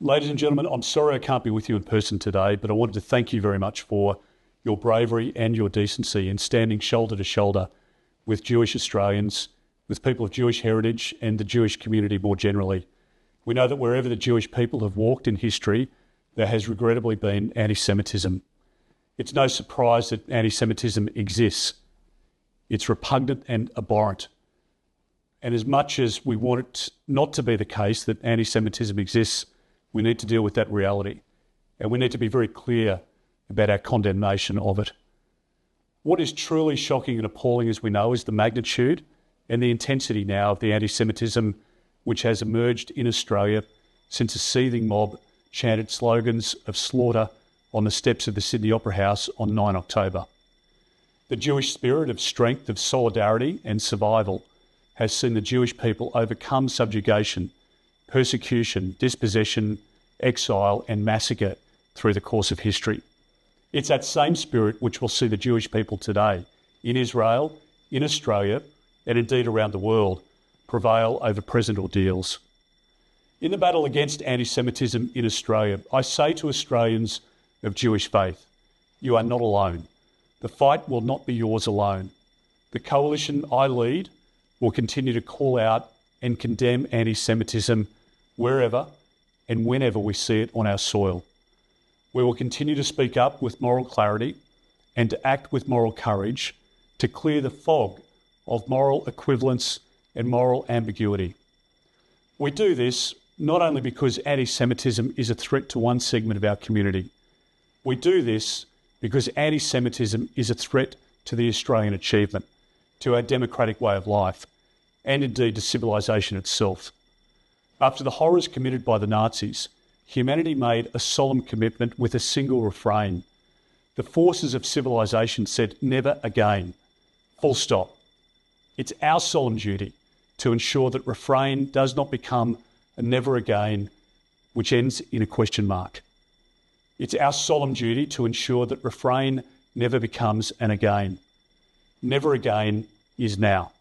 Ladies and gentlemen, I'm sorry I can't be with you in person today, but I wanted to thank you very much for your bravery and your decency in standing shoulder to shoulder with Jewish Australians, with people of Jewish heritage and the Jewish community more generally. We know that wherever the Jewish people have walked in history, there has regrettably been anti-Semitism. It's no surprise that anti-Semitism exists. It's repugnant and abhorrent. And as much as we want it not to be the case that anti-Semitism exists, we need to deal with that reality. And we need to be very clear about our condemnation of it. What is truly shocking and appalling, as we know, is the magnitude and the intensity now of the anti-Semitism which has emerged in Australia since a seething mob chanted slogans of slaughter on the steps of the Sydney Opera House on 9 October. The Jewish spirit of strength, of solidarity and survival has seen the Jewish people overcome subjugation, persecution, dispossession, exile and massacre through the course of history. It's that same spirit which will see the Jewish people today, in Israel, in Australia, and indeed around the world, prevail over present ordeals. In the battle against anti-Semitism in Australia, I say to Australians of Jewish faith, you are not alone. The fight will not be yours alone. The coalition I lead will continue to call out and condemn anti-Semitism wherever and whenever we see it on our soil. We will continue to speak up with moral clarity and to act with moral courage to clear the fog of moral equivalence and moral ambiguity. We do this not only because anti-Semitism is a threat to one segment of our community. We do this because anti-Semitism is a threat to the Australian achievement, to our democratic way of life, and indeed to civilisation itself. After the horrors committed by the Nazis, humanity made a solemn commitment with a single refrain. The forces of civilisation said never again. Full stop. It's our solemn duty to ensure that refrain does not become a never again, which ends in a question mark. It's our solemn duty to ensure that refrain never becomes an again. Never again is now.